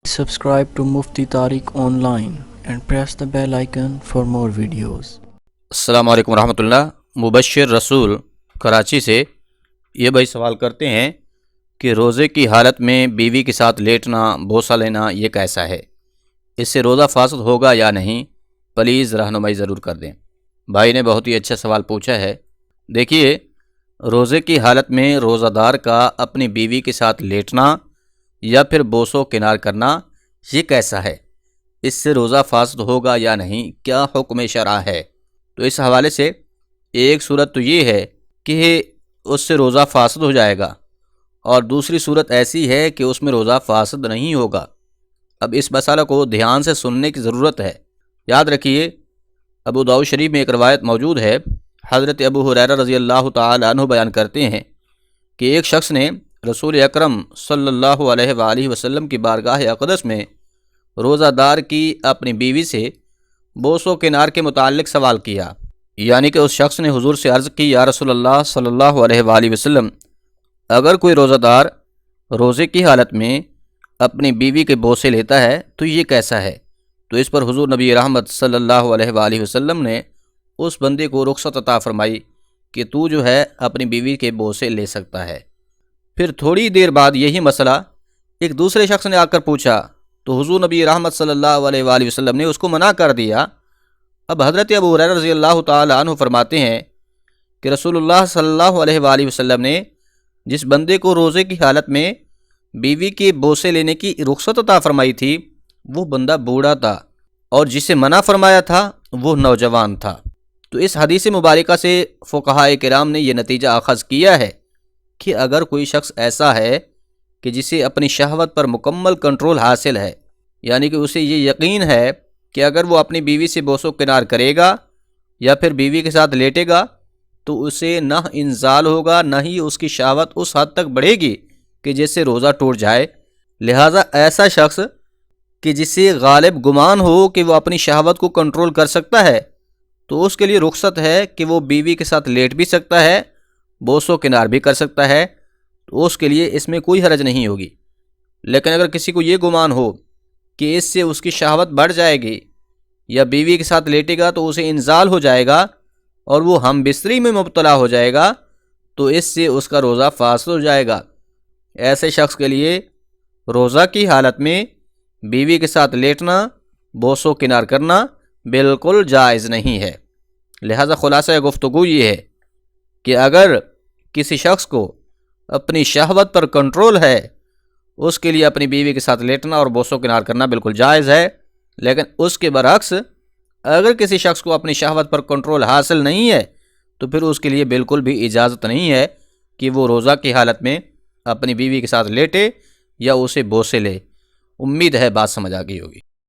Subscribe to Mufti Tariq Online and press the bell icon for more videos. السلام علیکم ورحمۃ اللہ۔ مبشر رسول کراچی سے یہ بھائی سوال کرتے ہیں کہ روزے کی حالت میں بیوی کے ساتھ لیٹنا بوسہ لینا یہ کیسا ہے؟ اس سے روزہ فاسد ہوگا یا نہیں؟ پلیز رہنمائی ضرور کر دیں۔ بھائی نے بہت ہی اچھا سوال پوچھا ہے۔ دیکھیے، روزے کی حالت میں روزہ دار کا اپنی بیوی کے ساتھ لیٹنا یا پھر بوس و کنار کرنا یہ کیسا ہے؟ اس سے روزہ فاسد ہوگا یا نہیں؟ کیا حکم شرع ہے؟ تو اس حوالے سے ایک صورت تو یہ ہے کہ اس سے روزہ فاسد ہو جائے گا، اور دوسری صورت ایسی ہے کہ اس میں روزہ فاسد نہیں ہوگا۔ اب اس مسئلہ کو دھیان سے سننے کی ضرورت ہے۔ یاد رکھیے، ابو داؤد شریف میں ایک روایت موجود ہے، حضرت ابو ہریرہ رضی اللہ تعالی عنہ بیان کرتے ہیں کہ ایک شخص نے رسول اکرم صلی اللہ علیہ وآلہ وسلم کی بارگاہ اقدس میں روزہ دار کی اپنی بیوی سے بوس و کنار کے متعلق سوال کیا، یعنی کہ اس شخص نے حضور سے عرض کی، یا رسول اللہ صلی اللہ علیہ وآلہ وسلم، اگر کوئی روزہ دار روزے کی حالت میں اپنی بیوی کے بوسے لیتا ہے تو یہ کیسا ہے؟ تو اس پر حضور نبی رحمت صلی اللہ علیہ وآلہ وسلم نے اس بندے کو رخصت عطا فرمائی کہ تو جو ہے اپنی بیوی کے بوسے لے سکتا ہے۔ پھر تھوڑی دیر بعد یہی مسئلہ ایک دوسرے شخص نے آ کر پوچھا تو حضور نبی رحمت صلی اللہ علیہ وآلہ وسلم نے اس کو منع کر دیا۔ اب حضرت ابو ہریرہ رضی اللہ تعالی عنہ فرماتے ہیں کہ رسول اللہ صلی اللہ علیہ وآلہ وسلم نے جس بندے کو روزے کی حالت میں بیوی کے بوسے لینے کی رخصت عطا فرمائی تھی وہ بندہ بوڑھا تھا، اور جسے منع فرمایا تھا وہ نوجوان تھا۔ تو اس حدیث مبارکہ سے فقہاء کرام نے یہ نتیجہ اخذ کیا ہے کہ اگر کوئی شخص ایسا ہے کہ جسے اپنی شہوت پر مکمل کنٹرول حاصل ہے، یعنی کہ اسے یہ یقین ہے کہ اگر وہ اپنی بیوی سے بوس و کنار کرے گا یا پھر بیوی کے ساتھ لیٹے گا تو اسے نہ انزال ہوگا، نہ ہی اس کی شہوت اس حد تک بڑھے گی کہ جس سے روزہ ٹوٹ جائے، لہٰذا ایسا شخص کہ جسے غالب گمان ہو کہ وہ اپنی شہوت کو کنٹرول کر سکتا ہے تو اس کے لیے رخصت ہے کہ وہ بیوی کے ساتھ لیٹ بھی سکتا ہے، بوس و کنار بھی کر سکتا ہے، تو اس کے لیے اس میں کوئی حرج نہیں ہوگی۔ لیکن اگر کسی کو یہ گمان ہو کہ اس سے اس کی شہوت بڑھ جائے گی یا بیوی کے ساتھ لیٹے گا تو اسے انزال ہو جائے گا اور وہ ہم بستری میں مبتلا ہو جائے گا، تو اس سے اس کا روزہ فاسد ہو جائے گا۔ ایسے شخص کے لیے روزہ کی حالت میں بیوی کے ساتھ لیٹنا، بوس و کنار کرنا بالکل جائز نہیں ہے۔ لہذا خلاصہ گفتگو یہ ہے کہ اگر کسی شخص کو اپنی شہوت پر کنٹرول ہے اس کے لیے اپنی بیوی کے ساتھ لیٹنا اور بوس و کنار کرنا بالکل جائز ہے، لیکن اس کے برعکس اگر کسی شخص کو اپنی شہوت پر کنٹرول حاصل نہیں ہے تو پھر اس کے لیے بالکل بھی اجازت نہیں ہے کہ وہ روزہ کی حالت میں اپنی بیوی کے ساتھ لیٹے یا اسے بوسے لے۔ امید ہے بات سمجھ آ گئی ہوگی۔